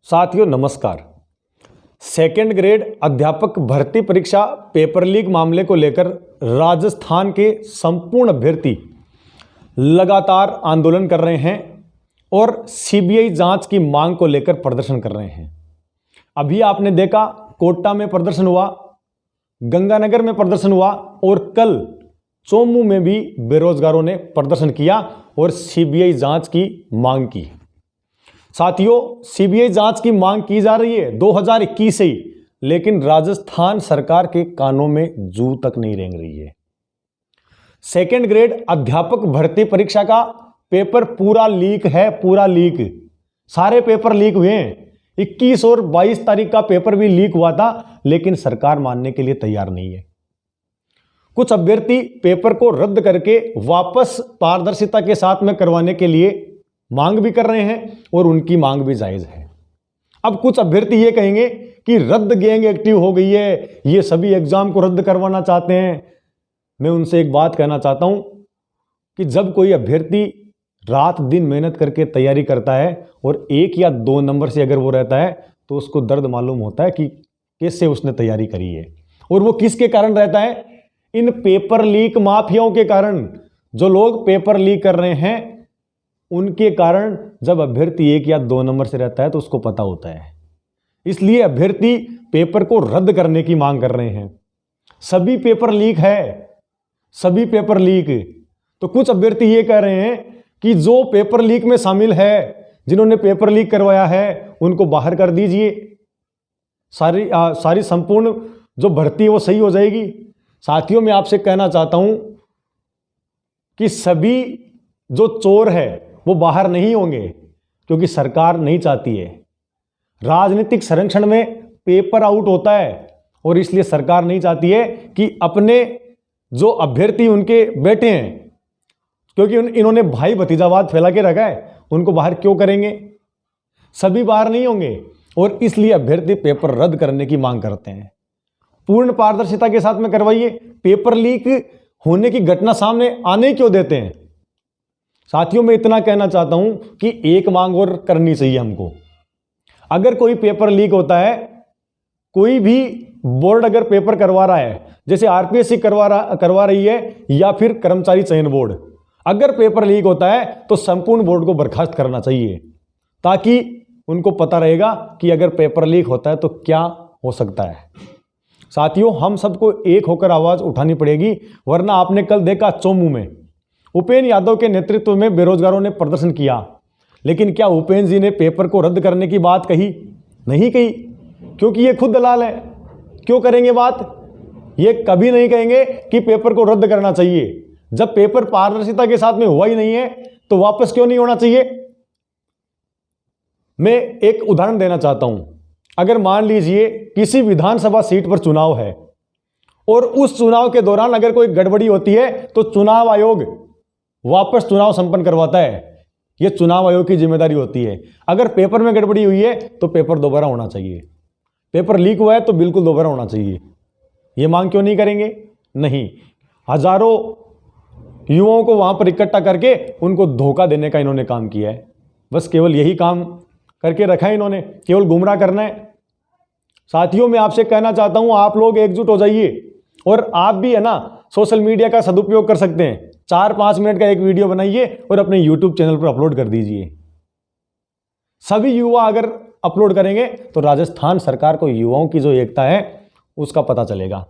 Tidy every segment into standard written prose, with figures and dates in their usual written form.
साथियों नमस्कार। Second grade अध्यापक भर्ती परीक्षा पेपर लीक मामले को लेकर राजस्थान के संपूर्ण अभ्यर्थी लगातार आंदोलन कर रहे हैं और सीबीआई जांच की मांग को लेकर प्रदर्शन कर रहे हैं। अभी आपने देखा कोटा में प्रदर्शन हुआ, गंगानगर में प्रदर्शन हुआ और कल चोमू में भी बेरोजगारों ने प्रदर्शन किया और सीबीआई जांच की मांग की। साथियों, सीबीआई जांच की मांग की जा रही है 2021 से ही, लेकिन राजस्थान सरकार के कानों में जू तक नहीं रेंग रही है। सेकेंड ग्रेड अध्यापक भर्ती परीक्षा का पेपर पूरा लीक है, पूरा लीक। सारे पेपर लीक हुए हैं। 21 और 22 तारीख का पेपर भी लीक हुआ था, लेकिन सरकार मानने के लिए तैयार नहीं है। कुछ अभ्यर्थी पेपर को रद्द करके वापस पारदर्शिता के साथ में करवाने के लिए मांग भी कर रहे हैं और उनकी मांग भी जायज है। अब कुछ अभ्यर्थी ये कहेंगे कि रद्द गैंग एक्टिव हो गई है, ये सभी एग्जाम को रद्द करवाना चाहते हैं। मैं उनसे एक बात कहना चाहता हूं कि जब कोई अभ्यर्थी रात दिन मेहनत करके तैयारी करता है और 1 या 2 नंबर से अगर वो रहता है तो उसको दर्द मालूम होता है कि कैसे उसने तैयारी करी है। और वो किसके कारण रहता है? इन पेपर लीक माफियाओं के कारण। जो लोग पेपर लीक कर रहे हैं उनके कारण जब अभ्यर्थी 1 या 2 नंबर से रहता है तो उसको पता होता है। इसलिए अभ्यर्थी पेपर को रद्द करने की मांग कर रहे हैं। सभी पेपर लीक है, सभी पेपर लीक। तो कुछ अभ्यर्थी ये कह रहे हैं कि जो पेपर लीक में शामिल है, जिन्होंने पेपर लीक करवाया है, उनको बाहर कर दीजिए। सारी संपूर्ण जो भर्ती है वो सही हो जाएगी। साथियों, मैं आपसे कहना चाहता हूं कि सभी जो चोर है वो बाहर नहीं होंगे, क्योंकि सरकार नहीं चाहती है। राजनीतिक संरक्षण में पेपर आउट होता है और इसलिए सरकार नहीं चाहती है कि अपने जो अभ्यर्थी उनके बेटे हैं, क्योंकि इन्होंने भाई भतीजावाद फैला के रखा है, उनको बाहर क्यों करेंगे? सभी बाहर नहीं होंगे और इसलिए अभ्यर्थी पेपर रद्द करने की मांग करते हैं। पूर्ण पारदर्शिता के साथ में करवाइए। पेपर लीक होने की घटना सामने आने क्यों देते हैं? साथियों, मैं इतना कहना चाहता हूं कि एक मांग और करनी चाहिए हमको। अगर कोई पेपर लीक होता है, कोई भी बोर्ड अगर पेपर करवा रहा है, जैसे आरपीएससी करवा रही है या फिर कर्मचारी चयन बोर्ड, अगर पेपर लीक होता है तो संपूर्ण बोर्ड को बर्खास्त करना चाहिए, ताकि उनको पता रहेगा कि अगर पेपर लीक होता है तो क्या हो सकता है। साथियों, हम सबको एक होकर आवाज उठानी पड़ेगी, वरना आपने कल देखा चोमू में उपेंद्र यादव के नेतृत्व में बेरोजगारों ने प्रदर्शन किया, लेकिन क्या उपेंद्र जी ने पेपर को रद्द करने की बात कही? नहीं कही, क्योंकि ये खुद दलाल है। क्यों करेंगे बात? ये कभी नहीं कहेंगे कि पेपर को रद्द करना चाहिए। जब पेपर पारदर्शिता के साथ में हुआ ही नहीं है तो वापस क्यों नहीं होना चाहिए? मैं एक उदाहरण देना चाहता हूं। अगर मान लीजिए किसी विधानसभा सीट पर चुनाव है और उस चुनाव के दौरान अगर कोई गड़बड़ी होती है तो चुनाव आयोग वापस चुनाव संपन्न करवाता है। यह चुनाव आयोग की जिम्मेदारी होती है। अगर पेपर में गड़बड़ी हुई है तो पेपर दोबारा होना चाहिए। पेपर लीक हुआ है तो बिल्कुल दोबारा होना चाहिए। यह मांग क्यों नहीं करेंगे? नहीं, हजारों युवाओं को वहां पर इकट्ठा करके उनको धोखा देने का इन्होंने काम किया है। बस केवल यही काम करके रखा है इन्होंने, केवल गुमराह करना है। साथियों, मैं आपसे कहना चाहता हूं, आप लोग एकजुट हो जाइए और आप भी है ना सोशल मीडिया का सदुपयोग कर सकते हैं। 4-5 मिनट का एक वीडियो बनाइए और अपने यूट्यूब चैनल पर अपलोड कर दीजिए। सभी युवा अगर अपलोड करेंगे तो राजस्थान सरकार को युवाओं की जो एकता है उसका पता चलेगा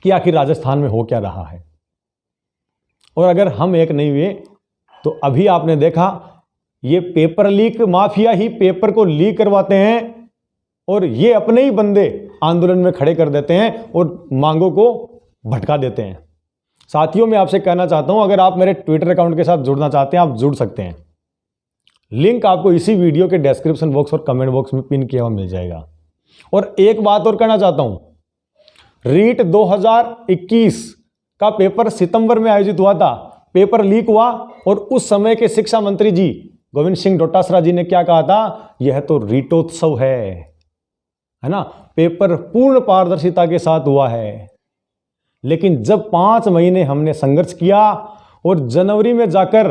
कि आखिर राजस्थान में हो क्या रहा है। और अगर हम एक नहीं हुए तो अभी आपने देखा ये पेपर लीक माफिया ही पेपर को लीक करवाते हैं और ये अपने ही बंदे आंदोलन में खड़े कर देते हैं और मांगों को भटका देते हैं। साथियों, मैं आपसे कहना चाहता हूं, अगर आप मेरे ट्विटर अकाउंट के साथ जुड़ना चाहते हैं आप जुड़ सकते हैं। लिंक आपको इसी वीडियो के डिस्क्रिप्शन बॉक्स और कमेंट बॉक्स में पिन किया हुआ मिल जाएगा। और एक बात और कहना चाहता हूं, रीट 2021 का पेपर सितंबर में आयोजित हुआ था, पेपर लीक हुआ और उस समय के शिक्षा मंत्री जी गोविंद सिंह डोटासरा जी ने क्या कहा था? यह तो रीटोत्सव है ना, पेपर पूर्ण पारदर्शिता के साथ हुआ है। लेकिन जब 5 महीने हमने संघर्ष किया और जनवरी में जाकर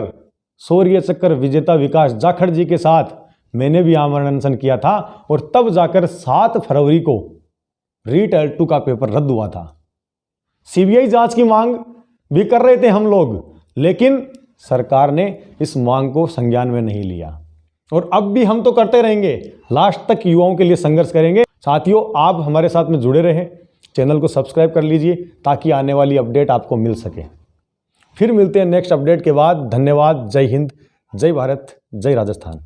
शौर्य चक्र विजेता विकास जाखड़ जी के साथ मैंने भी आमरण अनशन किया था और तब जाकर 7 फरवरी को रीट L2 का पेपर रद्द हुआ था। सीबीआई जांच की मांग भी कर रहे थे हम लोग, लेकिन सरकार ने इस मांग को संज्ञान में नहीं लिया और अब भी हम तो करते रहेंगे, लास्ट तक युवाओं के लिए संघर्ष करेंगे। साथियों, आप हमारे साथ में जुड़े रहें, चैनल को सब्सक्राइब कर लीजिए ताकि आने वाली अपडेट आपको मिल सके। फिर मिलते हैं नेक्स्ट अपडेट के बाद। धन्यवाद। जय हिंद, जय भारत, जय राजस्थान।